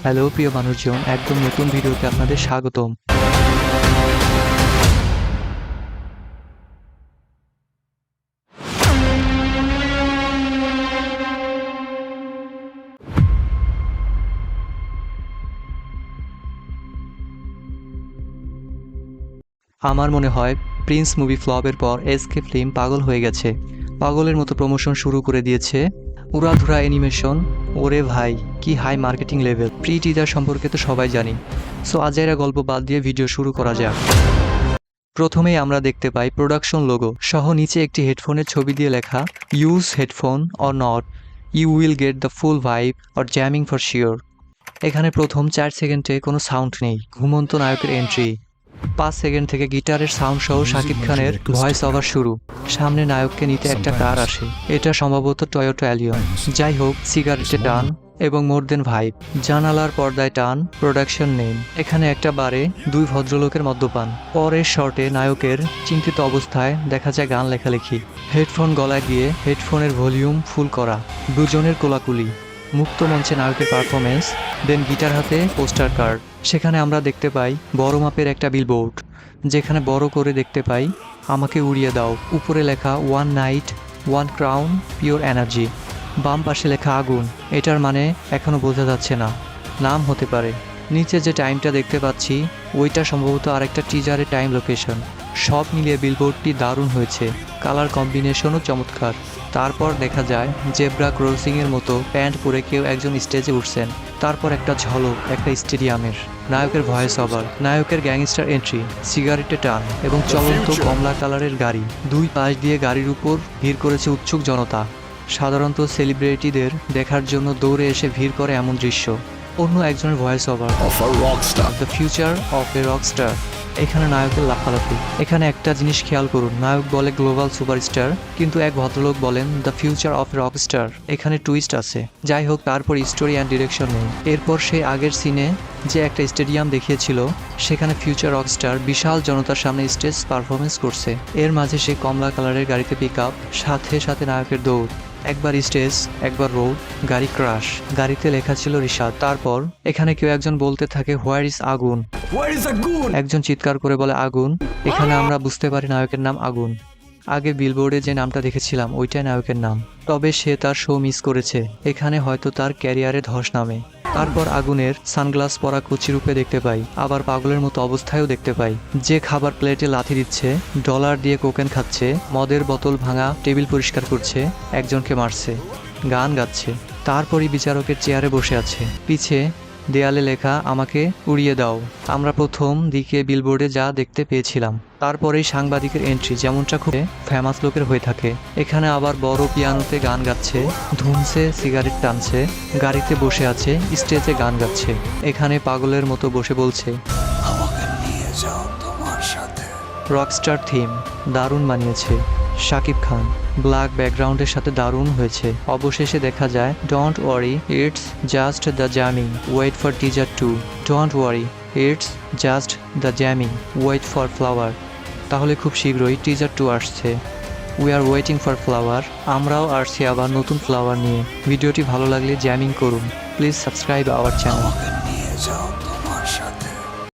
Hello প্রিয় মানুষজন, একদম নতুন ভিডিওতে আপনাদের স্বাগতম। আমার মনে হয় প্রিন্স মুভি ফ্লপের পর এসকে ফিল্ম পাগল হয়ে গেছে। পাগলের মতো প্রমোশন শুরু করে দিয়েছে, উড়াধুরা অ্যানিমেশন। ওরে ভাই, কি high marketing level! Pre teaser সম্পর্কে তো সবাই জানি। সো আজাইরা গল্প বাদ দিয়ে ভিডিও শুরু করা যাক। প্রথমেই আমরা দেখতে পাই প্রোডাকশন লোগো সহ নিচে একটি হেডফোনের ছবি দিয়ে লেখা, use headphone or not, you will get the full vibe or jamming for sure. এখানে প্রথম 4 সেকেন্ডে কোনো সাউন্ড নেই, ঘুমন্ত নায়কের এন্ট্রি। 5 সেকেন্ড থেকে গিটারের সাউন্ড সহ শাকিব খানের ভয়েস ওভার শুরু। সামনে নায়ককে নিতে একটা কার আসে, এটা সম্ভবত টয়োটা অ্যালিয়ন। যাই হোক, সিগারেটে টান এবং মোর দেন ভাইব। জানালার পর্দায় টান, প্রোডাকশন নেম। এখানে একটা বারে দুই ভদ্রলোকের মদ্যপান। পরের শর্টে নায়কের চিন্তিত অবস্থায় দেখা যায় গান লেখালেখি। হেডফোন গলায় দিয়ে হেডফোনের ভলিউম ফুল করা, দুজনের কোলাকুলি। মুক্ত মঞ্চে নায়কের পারফরমেন্স, দেন গিটার হাতে পোস্টার কার্ড। সেখানে আমরা দেখতে পাই বড় মাপের একটা বিলবোর্ড, যেখানে বড় করে দেখতে পাই আমাকে উড়িয়ে দাও। উপরে লেখা one night one crown pure energy. বাম পাশে লেখা আগুন, এটার মানে এখনও বোঝা যাচ্ছে না, নাম হতে পারে। নিচে যে টাইমটা দেখতে পাচ্ছি ওইটা সম্ভবত আরেকটা টিজারের টাইম লোকেশন। সব মিলিয়ে বিলবোর্ডটি দারুণ হয়েছে, কালার কম্বিনেশনও চমৎকার। তারপর দেখা যায় জেব্রা ক্রসিংয়ের মতো প্যান্ট পরে কেউ একজন স্টেজে উঠছেন। তারপর একটা ঝলক একটা স্টেডিয়ামের, নায়কের ভয়েস ওভার, নায়কের গ্যাংস্টার এন্ট্রি, সিগারেটে টান এবং চলন্ত কমলা কালারের গাড়ি। দুই পাশ দিয়ে গাড়ির উপর ভিড় করেছে উৎসুক জনতা। সাধারণত সেলিব্রিটিদের দেখার জন্য দৌড়ে এসে ভিড় করে এমন দৃশ্য। অন্য একজনের voice over, the future of A Rockstar. এখানে নায়কের লাফালাফি। এখানে একটা জিনিস খেয়াল করুন, নায়ক বলে গ্লোবাল সুপারস্টার, কিন্তু এক ভদ্রলোক বলেন the future of A Rockstar. এখানে টুইস্ট আছে। যাই হোক, তারপর স্টোরি অ্যান্ড ডিরেকশন নেই। এরপর সেই আগের সিনে যে একটা স্টেডিয়াম দেখিয়েছিল, সেখানে ফিউচার রকস্টার বিশাল জনতার সামনে স্টেজ পারফরমেন্স করছে। এর মাঝে সে কমলা কালারের গাড়িতে পিক আপ, সাথে সাথে নায়কের দৌড়। একবার স্টেজ, একবার রোড, গাড়ি ক্রাশ। গাড়িতে লেখা ছিল রিশাদ। তারপর এখানে কেউ একজন বলতে থাকে হোয়ার ইজ আগুন। একজন চিৎকার করে বলে আগুন। এখানে আমরা বুঝতে পারি নায়কের নাম আগুন। আগে বিলবোর্ডে যে নামটা দেখেছিলাম ওইটাই নায়কের নাম, তবে সে তার শো মিস করেছে। এখানে হয়তো তার ক্যারিয়ারে ধস নামে। তারপর আগুনের সানগ্লাস পরা কুচি রূপে দেখতে পাই, আবার পাগলের মতো অবস্থায়ও দেখতে পাই। যে খাবার প্লেটে লাথি দিচ্ছে, ডলার দিয়ে কোকেন খাচ্ছে, মদের বোতল ভাঙা টেবিল পরিষ্কার করছে, একজনকে মারছে, গান গাচ্ছে। তারপরই বিচারকের চেয়ারে বসে আছে, পিছে দেয়ালে লেখা আমাকে উড়িয়ে দাও। আমরা প্রথম দিকে বিলবোর্ডে যা দেখতে পেয়েছিলাম, তারপরেই সাংবাদিকের এন্ট্রি, যেমনটা খুব ফেমাস লোকের হয়ে থাকে। এখানে আবার বড় পিয়ানোতে গান গাচ্ছে, ধুমছে, সিগারেট টানছে, গাড়িতে বসে আছে, স্টেজে গান গাচ্ছে। এখানে পাগলের মতো বসে বলছে আমাকে নিয়ে যাও তোমার সাথে। রকস্টার থিম দারুণ মানিয়েছে শাকিব খান, ব্ল্যাক ব্যাকগ্রাউন্ডের সাথে দারুণ হয়েছে। অবশেষে দেখা যায় don't worry it's just the jamming, wait for teaser 2। Don't worry it's just the jamming, wait for flower. তাহলে খুব শীঘ্রই টিজার 2 আসছে। We are waiting for flower. আমরাও আসছি আবার নতুন ফ্লাওয়ার নিয়ে। ভিডিওটি ভালো লাগলে জ্যামিং করুন। Please subscribe our channel.